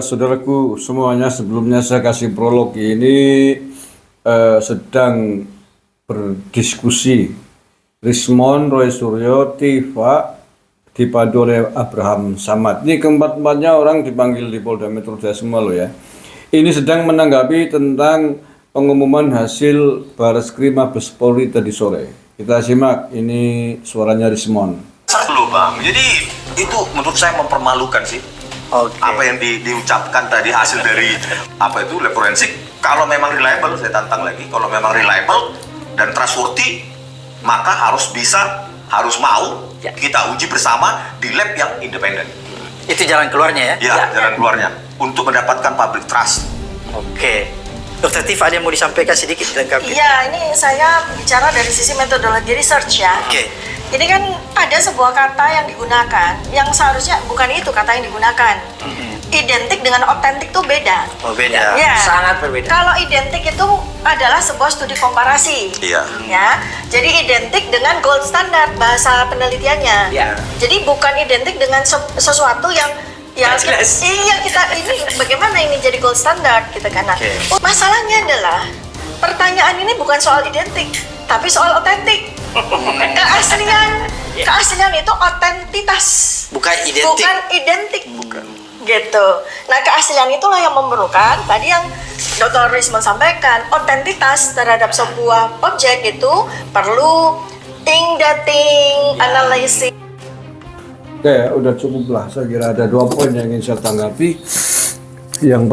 Saudaraku semuanya, sebelumnya saya kasih prolog ini sedang berdiskusi Rismon, Roy Suryo, Tifa, dipandu oleh Abraham Samad. Ini keempat-empatnya orang dipanggil di Polda Metro Jaya semua loh ya. Ini sedang menanggapi tentang pengumuman hasil Bareskrim Mabes Polri tadi sore. Kita simak, ini suaranya Rismon. Loh Bang, jadi itu menurut saya mempermalukan sih. Apa yang diucapkan tadi hasil dari apa itu lab forensik, kalau memang reliable, saya tantang lagi, kalau memang reliable dan trustworthy, maka harus bisa, harus mau kita uji bersama di lab yang independen. Itu jalan keluarnya ya? Ya, jalan keluarnya untuk mendapatkan public trust. Oke. Dokter Tiff, ada yang mau disampaikan sedikit lengkap? Iya, ini saya bicara dari sisi metodologi research ya. Oke. Ini kan ada sebuah kata yang digunakan, yang seharusnya bukan itu kata yang digunakan. Identik dengan otentik tuh beda. Oh beda, Ya. sangat berbeda. Kalau identik itu adalah sebuah studi komparasi. Iya. Ya, jadi identik dengan gold standard bahasa penelitiannya. Iya. Jadi bukan identik dengan sesuatu yang Nggak jelas. iya kita ini bagaimana ini jadi gold standard kita kan. Nah, Oke. masalahnya adalah pertanyaan ini bukan soal identik, tapi soal otentik. Keaslian itu otentitas. Bukan identik. Bukan identik. Gitu. Nah, keaslian itulah yang memerlukan tadi yang Dr. Rismon sampaikan, otentitas terhadap sebuah objek itu perlu dating, analisis. Oke, udah cukup lah. Saya kira ada 2 poin yang ingin saya tanggapi. Yang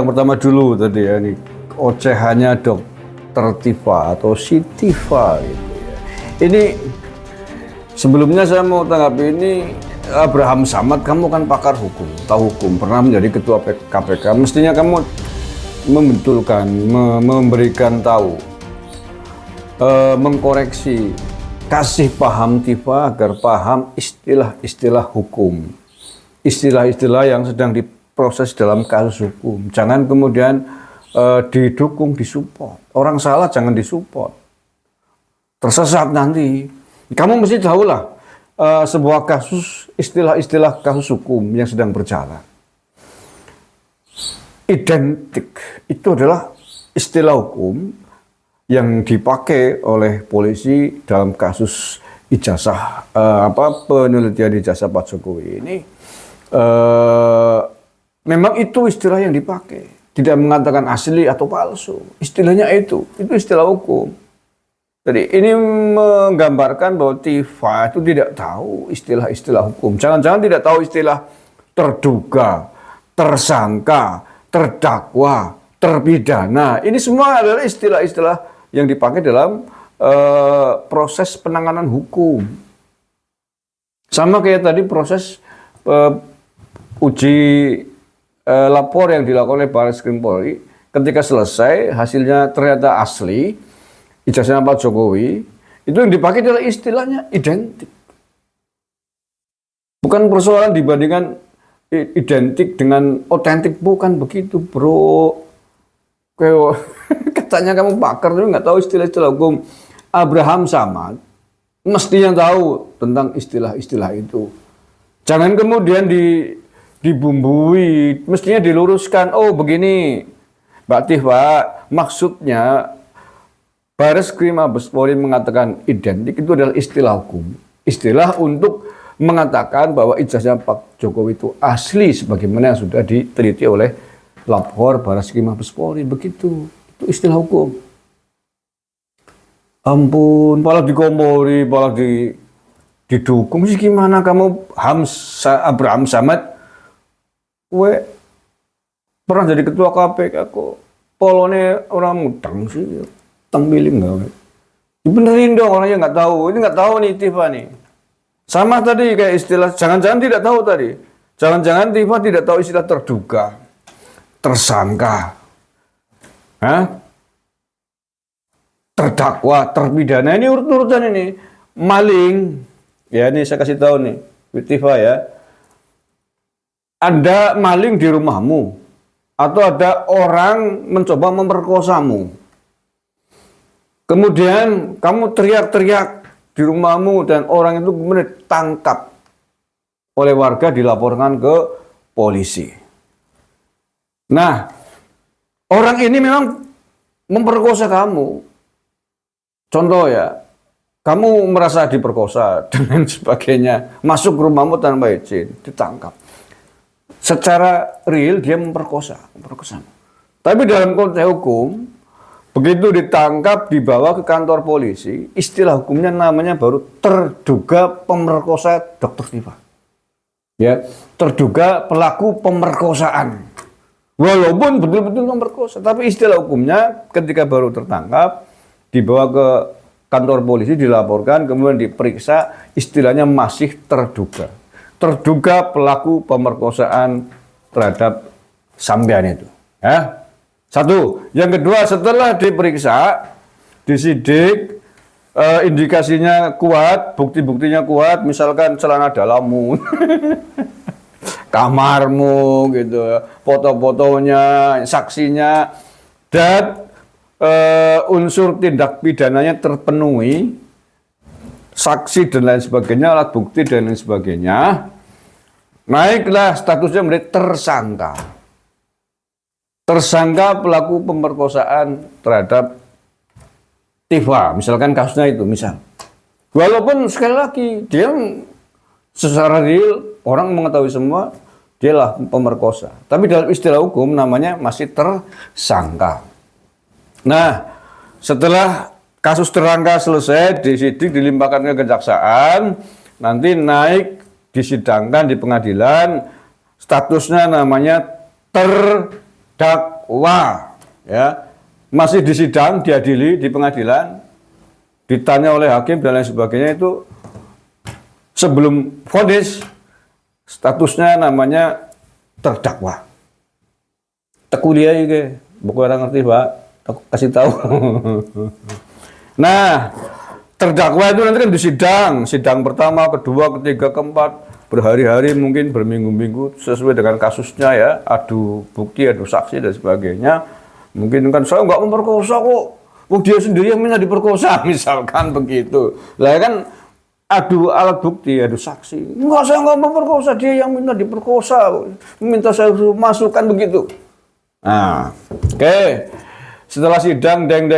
pertama dulu tadi ya, ini ocehannya Dokter Tifa atau si Tifa gitu ya. Ini sebelumnya saya mau tanggapi ini, Abraham Samad, kamu kan pakar hukum, tahu hukum, pernah menjadi ketua KPK, mestinya kamu membetulkan, memberikan tahu, mengkoreksi, kasih paham Tifa agar paham istilah-istilah hukum, istilah-istilah yang sedang diproses dalam kasus hukum. Jangan kemudian didukung, disupport. Orang salah jangan disupport. Tersesat nanti. Kamu mesti tahulah sebuah kasus, istilah-istilah kasus hukum yang sedang berjalan. Identik itu adalah istilah hukum yang dipakai oleh polisi dalam kasus ijazah penelitian ijazah Pak Jokowi ini. Memang itu istilah yang dipakai, tidak mengatakan asli atau palsu. Istilahnya itu istilah hukum. Jadi ini menggambarkan bahwa Tifa itu tidak tahu istilah-istilah hukum. Jangan-jangan tidak tahu istilah terduga, tersangka, terdakwa, terpidana. Ini semua adalah istilah-istilah yang dipakai dalam proses penanganan hukum. Sama kayak tadi proses uji lapor yang dilakukan oleh Bareskrim Polri. Ketika selesai, hasilnya ternyata asli, ijazahnya Pak Jokowi, itu yang dipakai adalah istilahnya identik. Bukan persoalan dibandingkan identik dengan otentik, bukan begitu bro. Kayak katanya kamu pakar tapi nggak tahu istilah-istilah hukum. Abraham Samad mestinya tahu tentang istilah-istilah itu. Jangan kemudian dibumbui, mestinya diluruskan. Oh begini, Mbak Tifa, maksudnya Bareskrim Mabes Polri mengatakan identik itu adalah istilah hukum. Istilah untuk mengatakan bahwa ijazah Pak Jokowi itu asli sebagaimana yang sudah diteliti oleh lapor Bareskrim Mabes Polri. Begitu. Itu istilah hukum. Ampun, malah dikompori, malah didukung. Sih gimana kamu Abraham Samad? Kowe pernah jadi ketua KPK kok polone orang mudeng sih. Tengbiling nggak? Dibenerin dong, orangnya nggak tahu. Ini nggak tahu nih Tifa nih. Sama tadi kayak istilah, jangan-jangan tidak tahu tadi. Jangan-jangan Tifa tidak tahu istilah terduga, tersangka, terdakwa, terpidana. Ini urut-urutan ini. Maling, ya ini saya kasih tahu nih, Tifa ya. Ada maling di rumahmu, atau ada orang mencoba memperkosamu. Kemudian kamu teriak-teriak di rumahmu dan orang itu kemudian ditangkap oleh warga, dilaporkan ke polisi. Nah, orang ini memang memperkosa kamu. Contoh ya, kamu merasa diperkosa dan sebagainya, masuk ke rumahmu tanpa izin, ditangkap. Secara real dia memperkosa. Tapi dalam konteks hukum, begitu ditangkap, dibawa ke kantor polisi, istilah hukumnya namanya baru terduga pemerkosa Dr. Tiva. Ya, terduga pelaku pemerkosaan. Walaupun betul-betul memperkosa, tapi istilah hukumnya ketika baru tertangkap, dibawa ke kantor polisi, dilaporkan, kemudian diperiksa, istilahnya masih terduga. Terduga pelaku pemerkosaan terhadap sampean itu. Ya. Satu. Yang kedua, setelah diperiksa, disidik, indikasinya kuat, bukti-buktinya kuat, misalkan celana dalammu, kamarmu, gitu, foto-fotonya, saksinya, dan unsur tindak pidananya terpenuhi, saksi dan lain sebagainya, alat bukti dan lain sebagainya, naiklah statusnya menjadi tersangka. Tersangka pelaku pemerkosaan terhadap Tiva, misalkan kasusnya itu, misal. Walaupun sekali lagi, dia secara real, orang mengetahui semua, dialah pemerkosa. Tapi dalam istilah hukum namanya masih tersangka. Nah, setelah kasus tersangka selesai, disidik, dilimpahkan ke kejaksaan, nanti naik, disidangkan di pengadilan, statusnya namanya terdakwa, ya, masih disidang, diadili di pengadilan, ditanya oleh hakim dan lain sebagainya, itu sebelum vonis statusnya namanya terdakwa. Tekuliah ini, bukan orang ngerti Pak, aku kasih tahu. Nah, terdakwa itu nanti kan disidang, sidang pertama, kedua, ketiga, keempat, berhari-hari mungkin berminggu-minggu sesuai dengan kasusnya ya, adu bukti, adu saksi dan sebagainya. Mungkin kan saya nggak memperkosa kok, dia sendiri yang minta diperkosa, misalkan begitu. Lah kan adu alat bukti, adu saksi. Enggak, saya nggak memperkosa, dia yang minta diperkosa, minta saya masukkan begitu. Nah, oke. Setelah sidang, deng,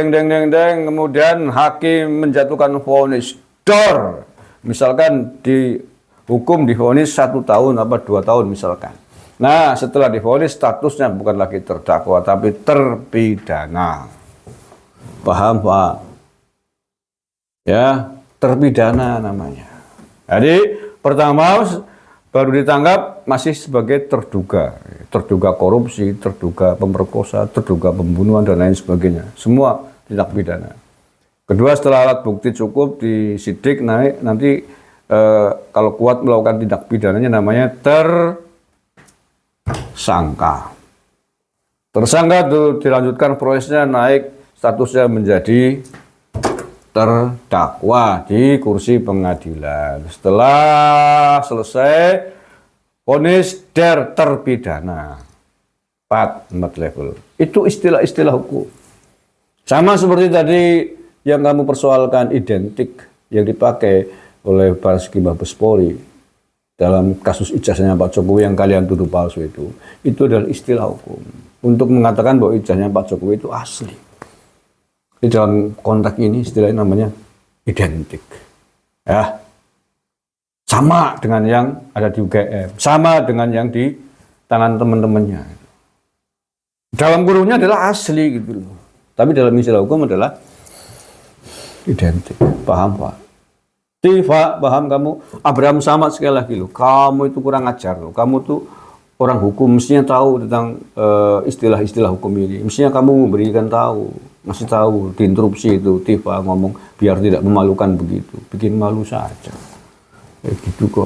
kemudian hakim menjatuhkan vonis dor. Misalkan dihukum divonis 1 tahun apa 2 tahun misalkan. Nah, setelah divonis statusnya bukan lagi terdakwa tapi terpidana. Paham Pak? Ya, terpidana namanya. Jadi pertama baru ditangkap masih sebagai terduga korupsi, terduga pemerkosa, terduga pembunuhan dan lain sebagainya. Semua tindak pidana. Kedua, setelah alat bukti cukup, disidik, naik, nanti kalau kuat melakukan tindak pidananya namanya tersangka. Tersangka itu dilanjutkan prosesnya, naik statusnya menjadi terdakwa di kursi pengadilan. Setelah selesai vonis terpidana 4 level. Itu istilah-istilah hukum. Sama seperti tadi yang kamu persoalkan, identik yang dipakai oleh para segi Mabes Polri dalam kasus ijazahnya Pak Jokowi yang kalian tuduh palsu itu adalah istilah hukum untuk mengatakan bahwa ijazahnya Pak Jokowi itu asli. Di dalam konteks ini istilahnya namanya identik. Ya. Sama dengan yang ada di UGM, sama dengan yang di tangan teman-temannya. Dalam kurungnya adalah asli gitu loh. Tapi dalam istilah hukum adalah identik. Paham Pak? Tiva, paham kamu? Abraham Samad sekali lagi loh. Kamu itu kurang ajar loh. Kamu tuh orang hukum, mestinya tahu tentang istilah-istilah hukum ini. Mestinya kamu memberikan tahu, masih tahu, diinterupsi itu Tiva ngomong biar tidak memalukan begitu. Bikin malu saja. Gitu kok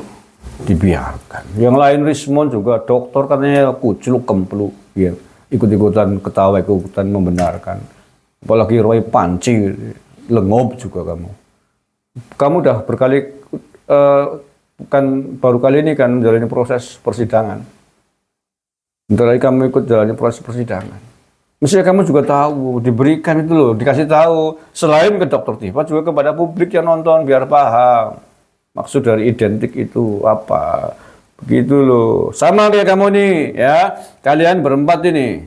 dibiarkan. Yang lain Rismon juga dokter katanya kucluk kemplu, ya, ikut-ikutan ketawa, ikut-ikutan membenarkan. Apalagi Roy Panci, lengop juga kamu. Kamu udah berkali bukan baru kali ini kan menjalani proses persidangan. Bentar lagi kamu ikut jalani proses persidangan. Mestinya kamu juga tahu, diberikan itu loh, dikasih tahu. Selain ke Dr. Tiva juga kepada publik yang nonton biar paham. Maksud dari identik itu apa? Begitu loh. Sama kayak kamu nih ya. Kalian berempat ini.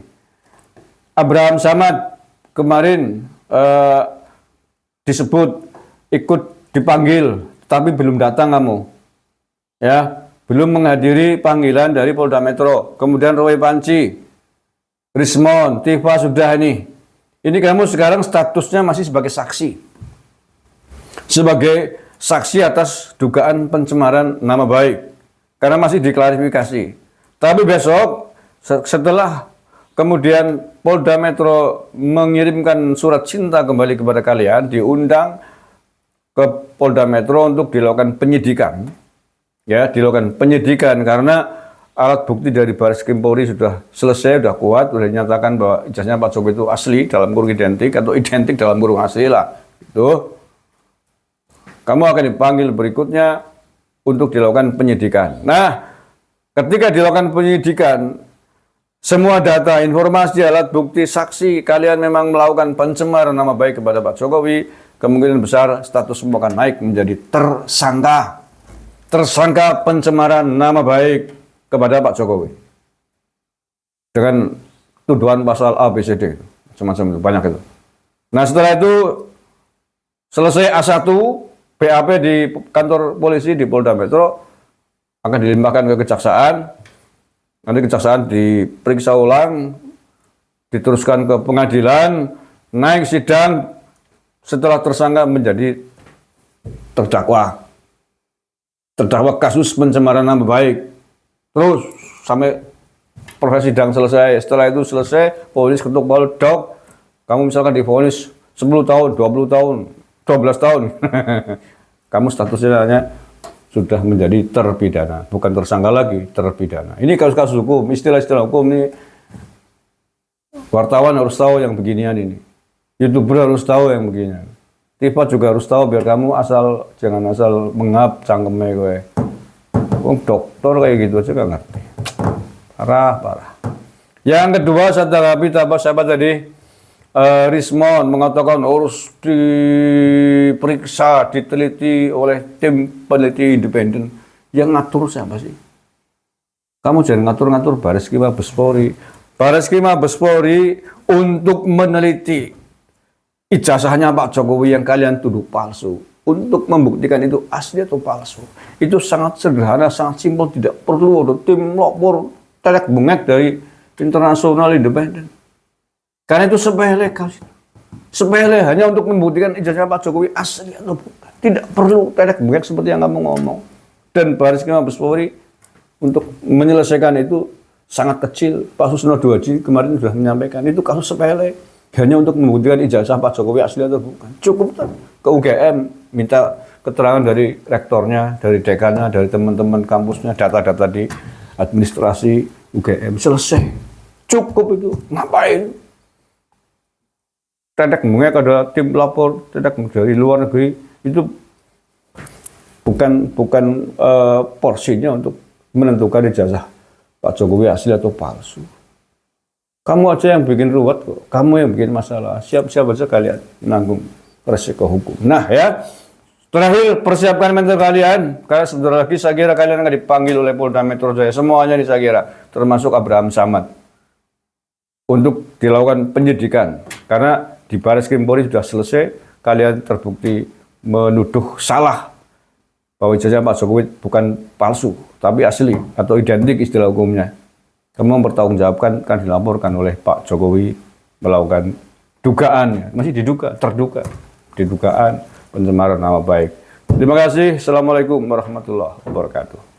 Abraham Samad kemarin disebut ikut dipanggil, tapi belum datang kamu. Ya, belum menghadiri panggilan dari Polda Metro. Kemudian Roy Panci, Rismon, Tifa sudah ini. Ini kamu sekarang statusnya masih sebagai saksi. Sebagai saksi atas dugaan pencemaran nama baik. Karena masih diklarifikasi. Tapi besok setelah kemudian Polda Metro mengirimkan surat cinta kembali kepada kalian, diundang ke Polda Metro untuk dilakukan penyidikan. Ya, dilakukan penyidikan karena alat bukti dari Baris Krim Polri sudah selesai, sudah kuat, sudah dinyatakan bahwa ijazahnya Pak Jokowi itu asli dalam kurung identik atau identik dalam kurung asli lah. Itu. Kamu akan dipanggil berikutnya untuk dilakukan penyidikan. Nah, ketika dilakukan penyidikan, semua data, informasi, alat bukti, saksi, kalian memang melakukan pencemaran nama baik kepada Pak Jokowi, kemungkinan besar statusmu akan naik menjadi tersangka. Tersangka pencemaran nama baik kepada Pak Jokowi. Dengan tuduhan pasal A, B, C, D. Semacam itu, banyak itu. Nah, setelah itu selesai A1, BAP di kantor polisi di Polda Metro akan dilimpahkan ke kejaksaan. Nanti kejaksaan diperiksa ulang, diteruskan ke pengadilan, naik sidang, setelah tersangka menjadi terdakwa. Terdakwa kasus pencemaran nama baik. Terus sampai proses sidang selesai. Setelah itu selesai, polis ketuk palu, dok, kamu misalkan divonis 10 tahun, 20 tahun, 12 tahun. Kamu statusnya hanya sudah menjadi terpidana, bukan tersangka lagi, terpidana. Ini kasus-kasus hukum, istilah-istilah hukum ini wartawan harus tahu yang beginian ini. YouTuber harus tahu yang beginian. Tifa juga harus tahu biar kamu jangan asal mengap cangkeme gue. Dokter kayak gitu aja gak ngerti. Parah. Yang kedua, saya tanggapi siapa tadi? Rismon mengatakan harus diperiksa, diteliti oleh tim peneliti independen. Yang ngatur siapa sih? Kamu jangan ngatur-ngatur Baris Krim Mabes Polri. Baris Krim Mabes Polri untuk meneliti ijazahnya Pak Jokowi yang kalian tuduh palsu. Untuk membuktikan itu asli atau palsu. Itu sangat sederhana, sangat simpel. Tidak perlu ada tim lapor telek bengek dari internasional independen. Karena itu sepele, sepele hanya untuk membuktikan ijazah Pak Jokowi asli atau bukan. Tidak perlu telek bengek seperti yang kamu ngomong. Dan Baris Krim Mabes Polri untuk menyelesaikan itu sangat kecil. Pak Susno Duwaji kemarin sudah menyampaikan itu kasus sepele. Hanya untuk membuktikan ijazah Pak Jokowi asli atau bukan. Cukup ke UGM minta keterangan dari rektornya, dari dekannya, dari teman-teman kampusnya, data-data di administrasi UGM. Selesai. Cukup itu. Ngapain? Tetek bengek ada tim lapor, tetek dari luar negeri, itu bukan porsinya untuk menentukan ijazah Pak Jokowi asli atau palsu. Kamu aja yang bikin ruwet kok, kamu yang bikin masalah. Siap-siap aja kalian menanggung resiko hukum. Nah ya, terakhir persiapkan mental kalian, karena sebentar lagi saya kira kalian akan dipanggil oleh Polda Metro Jaya. Semuanya nih saya kira, termasuk Abraham Samad, untuk dilakukan penyidikan. Karena di Baris Krim Polri sudah selesai, kalian terbukti menuduh salah bahwa ijazah Pak Jokowi bukan palsu, tapi asli atau identik istilah hukumnya. Kamu mempertanggungjawabkan, kan dilaporkan oleh Pak Jokowi melakukan dugaan, masih didugaan pencemaran nama baik. Terima kasih. Assalamualaikum warahmatullahi wabarakatuh.